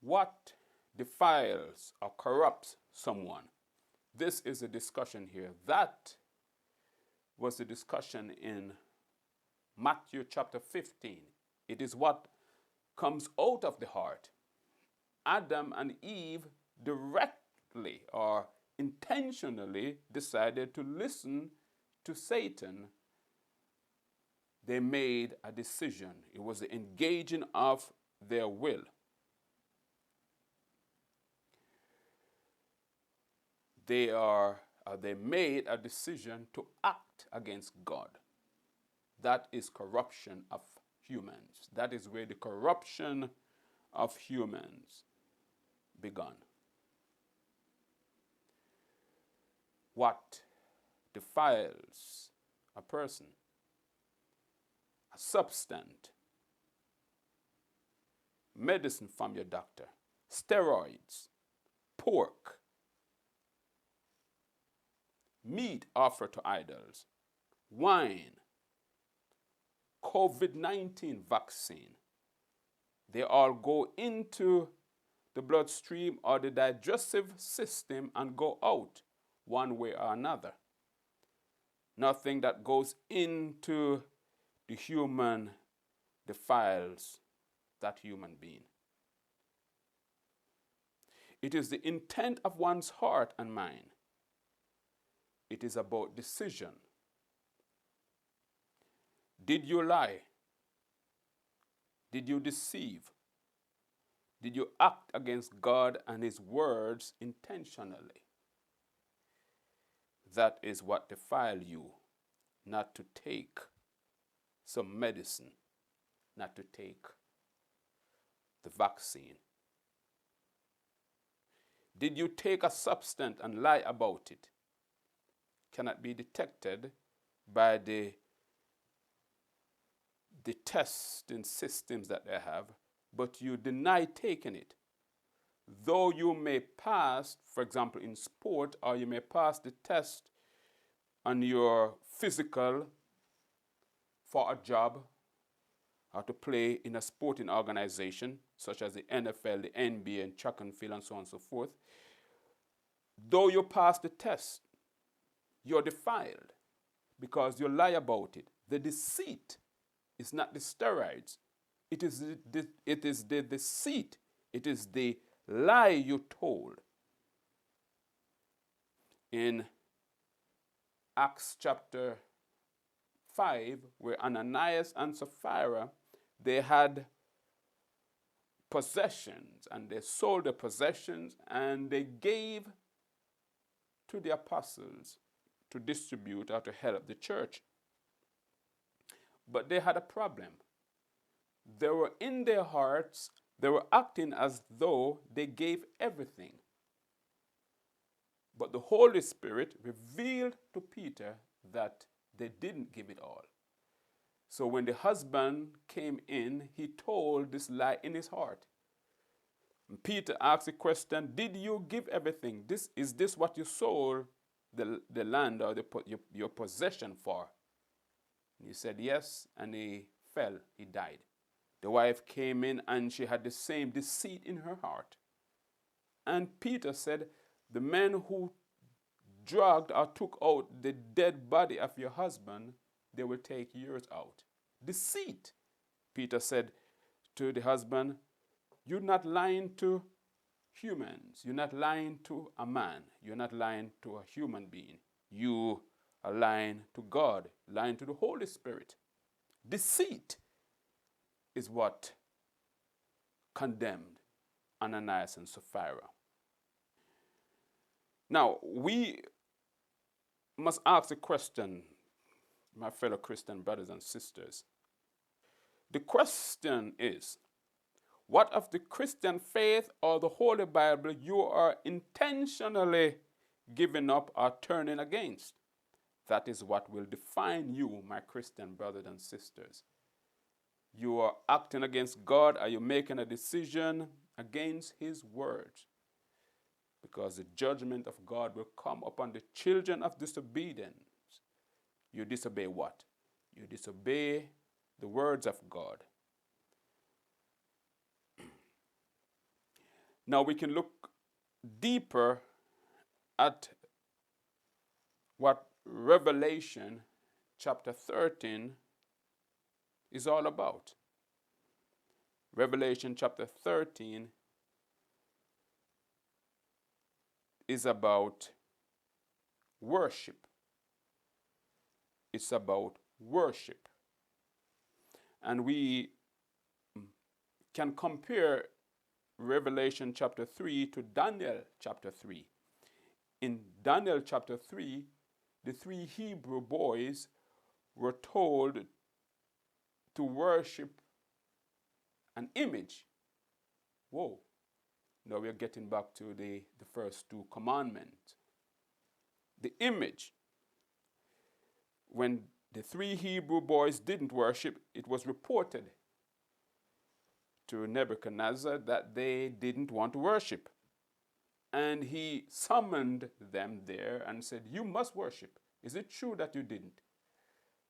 What defiles or corrupts someone? This is a discussion here. That was the discussion in Matthew chapter 15. It is what comes out of the heart. Adam and Eve directly or intentionally decided to listen to Satan. They made a decision. It was the engaging of their will. They made a decision to act against God. That is corruption of humans. That is where the corruption of humans began. What defiles a person? A substance, medicine from your doctor, steroids, pork, meat offered to idols, wine, COVID-19 vaccine. They all go into the bloodstream or the digestive system and go out one way or another. Nothing that goes into the human defiles that human being. It is the intent of one's heart and mind. It is about decision. Did you lie? Did you deceive? Did you act against God and His words intentionally? That is what defile you, not to take some medicine, not to take the vaccine. Did you take a substance and lie about it? Cannot be detected by the testing systems that they have, but you deny taking it. Though you may pass, for example, in sport, or you may pass the test on your physical for a job or to play in a sporting organization, such as the NFL, the NBA, and track and field, and so on and so forth. Though you pass the test, you're defiled because you lie about it. The deceit is not the steroids. It is the deceit. It is the lie you told. In Acts chapter 5, where Ananias and Sapphira, they had possessions, and they sold the possessions, and they gave to the apostles to distribute or to help the church. But they had a problem. They were in their hearts, they were acting as though they gave everything. But the Holy Spirit revealed to Peter that they didn't give it all. So when the husband came in, he told this lie in his heart. And Peter asked the question, did you give everything? Is this what you sold the land or your possession for? And he said yes, and he fell, he died. The wife came in and she had the same deceit in her heart. And Peter said, the men who dragged or took out the dead body of your husband, they will take yours out. Deceit. Peter said to the husband, you're not lying to humans. You're not lying to a man. You're not lying to a human being. You are lying to God, lying to the Holy Spirit. Deceit is what condemned Ananias and Sapphira. Now, we must ask the question, my fellow Christian brothers and sisters. The question is, what of the Christian faith or the Holy Bible you are intentionally giving up or turning against? That is what will define you, my Christian brothers and sisters. You are acting against God. Are you making a decision against His word? Because the judgment of God will come upon the children of disobedience. You disobey what? You disobey the words of God. Now we can look deeper at what Revelation chapter 13 is all about. Revelation chapter 13 is about worship. It's about worship. And we can compare Revelation chapter 3 to Daniel chapter 3. In Daniel chapter 3, the 3 Hebrew boys were told to worship an image. Whoa. Now we're getting back to the first 2 commandments. The image. When the 3 Hebrew boys didn't worship, it was reported to Nebuchadnezzar that they didn't want to worship. And he summoned them there and said, "You must worship. Is it true that you didn't?"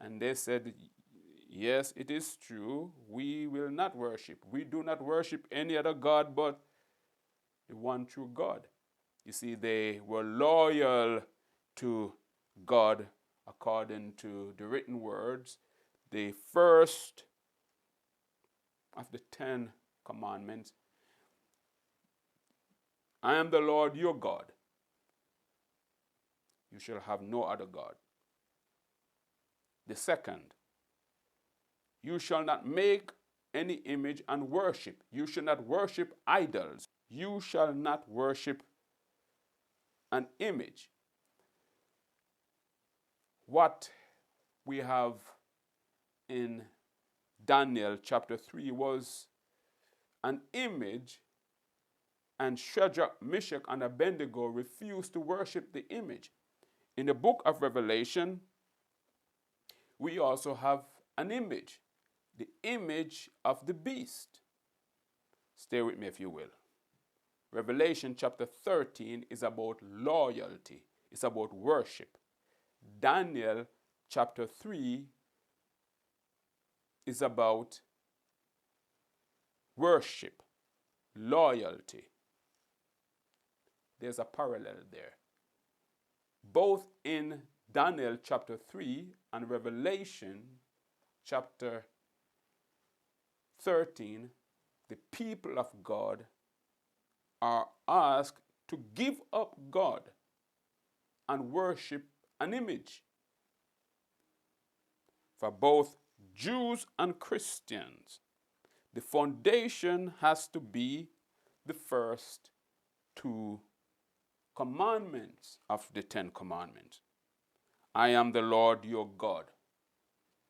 And they said, "Yes, it is true. We will not worship. We do not worship any other God but the one true God." You see, they were loyal to God according to the written words. The first of the 10 commandments: "I am the Lord your God. You shall have no other God." The second: "You shall not make any image and worship. You shall not worship idols. You shall not worship an image." What we have in Daniel chapter 3 was an image, and Shadrach, Meshach, and Abednego refused to worship the image. In the book of Revelation, we also have an image, the image of the beast. Stay with me if you will. Revelation chapter 13 is about loyalty. It's about worship. Daniel chapter 3 is about worship, loyalty. There's a parallel there. Both in Daniel chapter 3 and Revelation chapter 13, the people of God are asked to give up God and worship an image. For both Jews and Christians, the foundation has to be the first 2 commandments of the 10 commandments. "I am the Lord your God.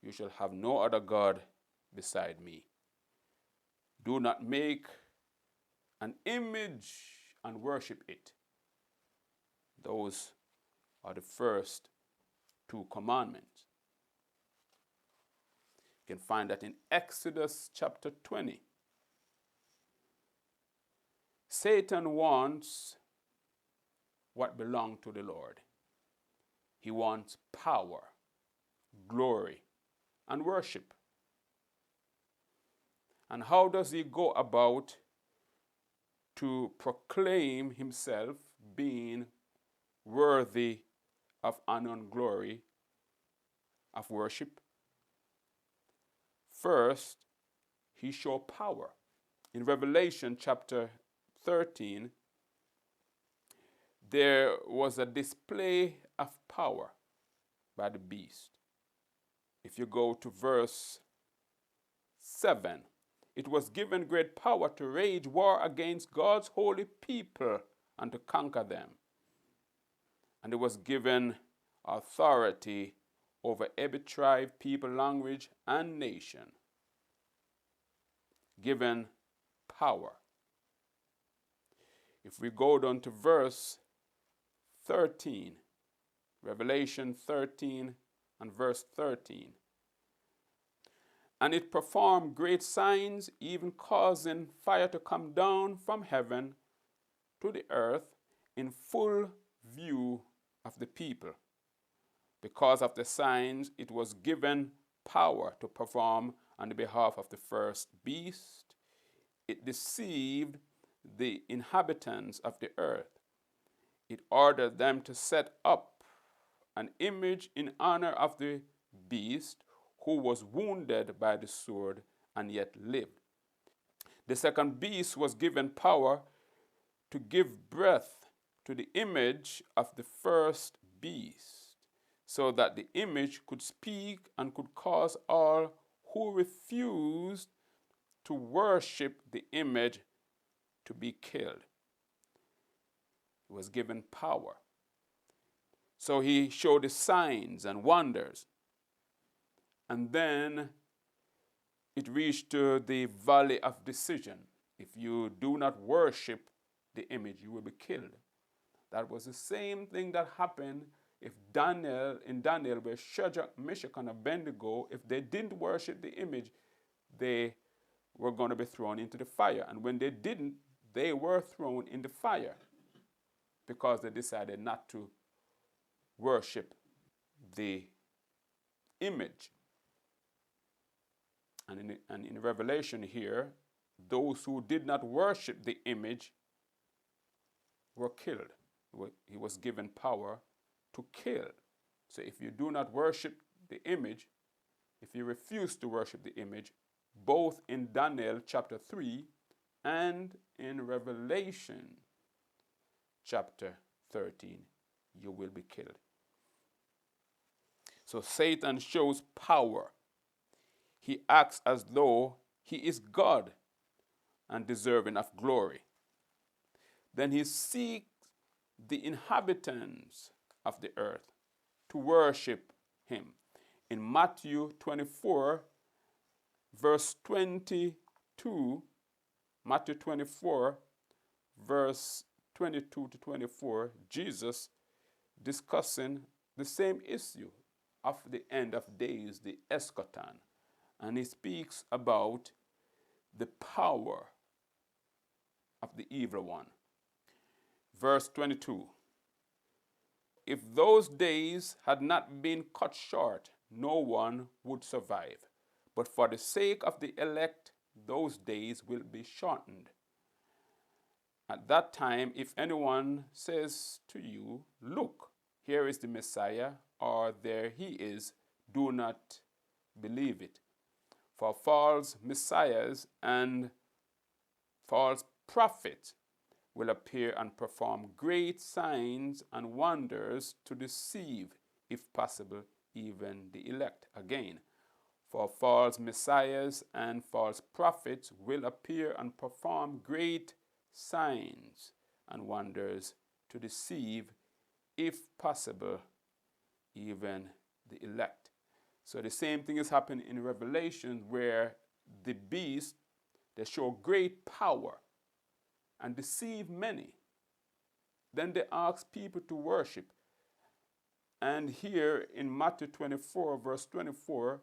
You shall have no other God beside me. Do not make an image and worship it." Those are the first 2 commandments. You can find that in Exodus chapter 20. Satan wants what belongs to the Lord. He wants power, glory, and worship. And how does he go about to proclaim himself being worthy of honor and glory, of worship? First, he showed power. In Revelation chapter 13, there was a display of power by the beast. If you go to verse 7, "It was given great power to wage war against God's holy people and to conquer them. And it was given authority over every tribe, people, language, and nation." Given power. If we go down to verse 13, Revelation 13 and verse 13. "And it performed great signs, even causing fire to come down from heaven to the earth in full view of the people. Because of the signs, it was given power to perform on the behalf of the first beast. It deceived the inhabitants of the earth. It ordered them to set up an image in honor of the beast who was wounded by the sword and yet lived. The second beast was given power to give breath to the image of the first beast, so that the image could speak and could cause all who refused to worship the image to be killed. He was given power. So he showed the signs and wonders. And then it reached to the valley of decision. If you do not worship the image, you will be killed. That was the same thing that happened if Daniel, where Shadrach, Meshach, and Abednego, if they didn't worship the image, they were going to be thrown into the fire. And when they didn't, they were thrown in the fire because they decided not to worship the image. And in Revelation here, those who did not worship the image were killed. He was given power to kill. So if you do not worship the image, if you refuse to worship the image, both in Daniel chapter 3 and in Revelation chapter 13, you will be killed. So Satan shows power. He acts as though he is God and deserving of glory. Then he seeks the inhabitants of the earth to worship him. In Matthew 24, verse 22, Matthew 24, verse 22 to 24, Jesus discussing the same issue of the end of days, the eschaton. And he speaks about the power of the evil one. Verse 22. If those days had not been cut short, no one would survive. But for the sake of the elect, those days will be shortened. At that time, if anyone says to you, "Look, here is the Messiah," or "There he is," do not believe it. For false messiahs and false prophets will appear and perform great signs and wonders to deceive, if possible, even the elect. Again, for false messiahs and false prophets will appear and perform great signs and wonders to deceive, if possible, even the elect. So the same thing is happening in Revelation, where the beast, they show great power and deceive many. Then they ask people to worship. And here in Matthew 24, verse 24,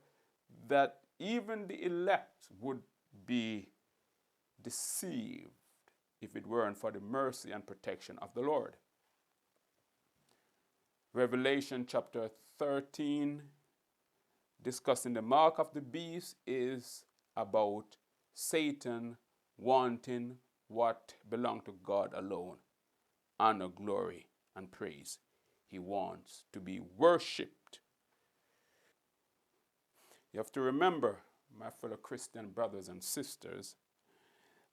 that even the elect would be deceived if it weren't for the mercy and protection of the Lord. Revelation chapter 13, discussing the mark of the beast, is about Satan wanting what belongs to God alone: honor, glory, and praise. He wants to be worshipped. You have to remember, my fellow Christian brothers and sisters,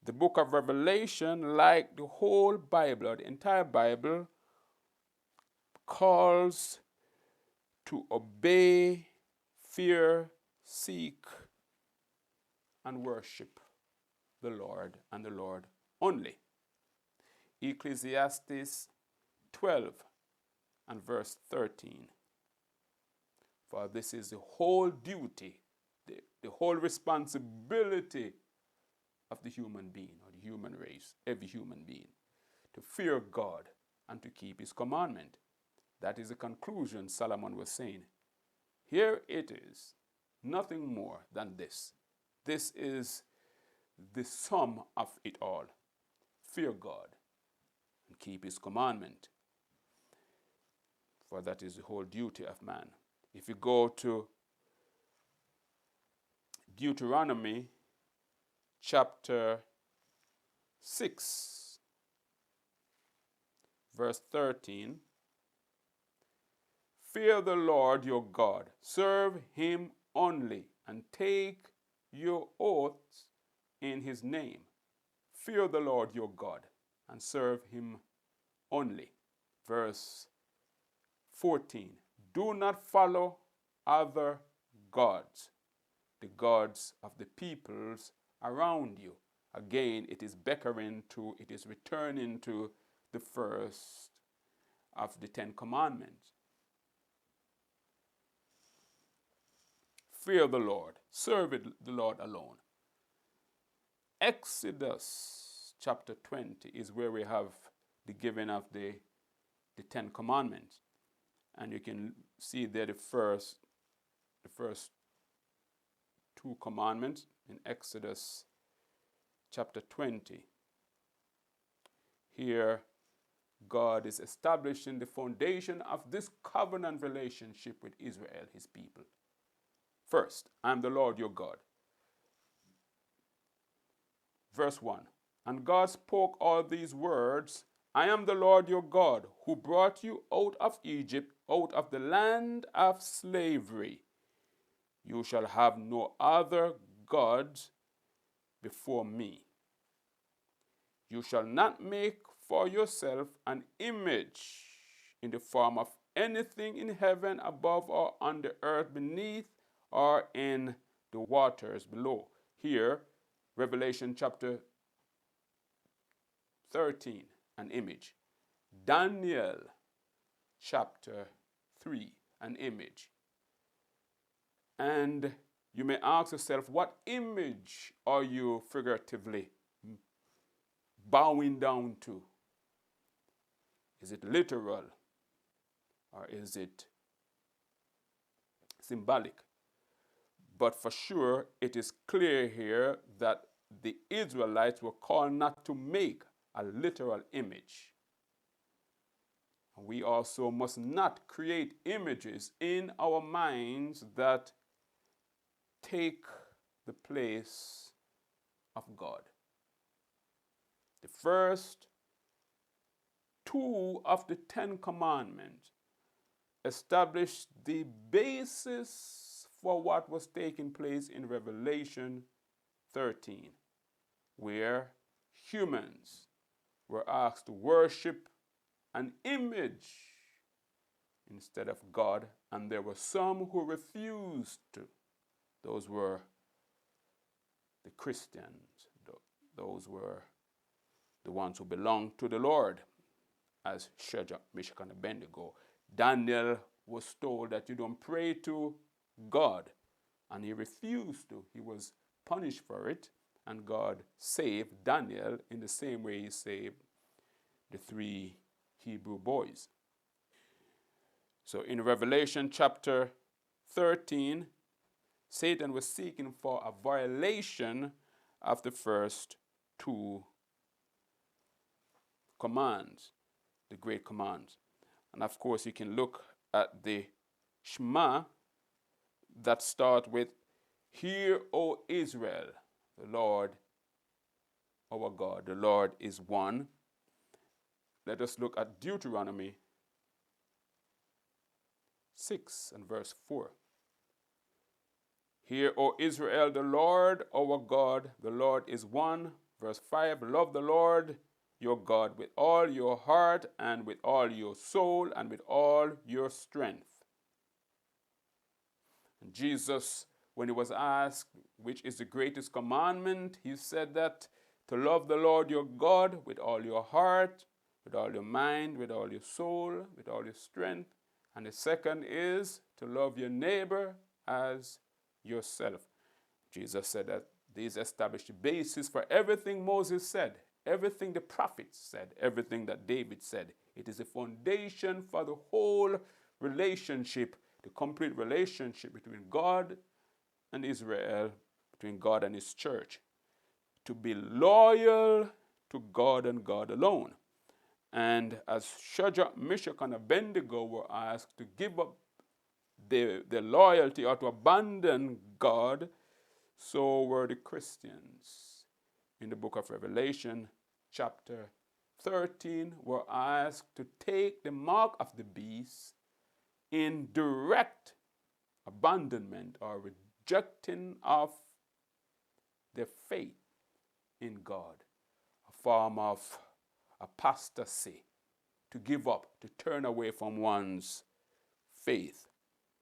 the book of Revelation, like the whole Bible, or the entire Bible, calls to obey, fear, seek, and worship the Lord and the Lord only. Ecclesiastes 12 and verse 13. For this is the whole duty, the whole responsibility of the human being, or the human race, every human being, to fear God and to keep his commandment. That is the conclusion Solomon was saying. Here it is, nothing more than this. This is the sum of it all. Fear God and keep his commandment. For that is the whole duty of man. If you go to Deuteronomy chapter 6, verse 13. Fear the Lord your God, serve him only, and take your oaths in his name. Fear the Lord your God, and serve him only. Verse 14. Do not follow other gods, the gods of the peoples around you. Again, it is returning to the first of the 10 Commandments. Fear the Lord, serve the Lord alone. Exodus chapter 20 is where we have the giving of the 10 Commandments. And you can see there the first 2 commandments in Exodus chapter 20. Here, God is establishing the foundation of this covenant relationship with Israel, his people. First, I am the Lord your God. Verse 1. And God spoke all these words, I am the Lord your God, who brought you out of Egypt, out of the land of slavery. You shall have no other gods before me. You shall not make for yourself an image in the form of anything in heaven above or on the earth beneath or in the waters below. Here, Revelation chapter 13, an image. Daniel chapter 3, an image. And you may ask yourself, what image are you figuratively bowing down to? Is it literal or is it symbolic? But for sure, it is clear here that the Israelites were called not to make a literal image. We also must not create images in our minds that take the place of God. The first 2 of the 10 Commandments established the basis for what was taking place in Revelation 13, where humans were asked to worship an image instead of God, and there were some who refused to. Those were the Christians. Those were the ones who belonged to the Lord, as Shadrach, Meshach, and Abednego. Daniel was told that you don't pray to God, and he refused to. He was punished for it, and God saved Daniel in the same way he saved the 3 Hebrew boys. So in Revelation chapter 13, Satan was seeking for a violation of the first 2 commands, the great commands. And of course, you can look at the Shema that start with, Hear, O Israel, the Lord our God, the Lord is one. Let us look at Deuteronomy 6 and verse 4. Hear, O Israel, the Lord our God, the Lord is one. Verse 5, love the Lord your God with all your heart and with all your soul and with all your strength. And Jesus, when he was asked which is the greatest commandment, he said that to love the Lord your God with all your heart, with all your mind, with all your soul, with all your strength. And the second is to love your neighbor as yourself. Jesus said that these established the basis for everything Moses said, everything the prophets said, everything that David said. It is a foundation for the whole relationship, the complete relationship between God and Israel, between God and his church. To be loyal to God and God alone. And as Shadrach, Meshach, and Abednego were asked to give up their loyalty or to abandon God, so were the Christians in the book of Revelation, chapter 13 were asked to take the mark of the beast in direct abandonment or rejecting of their faith in God, a form of apostasy, to give up, to turn away from one's faith.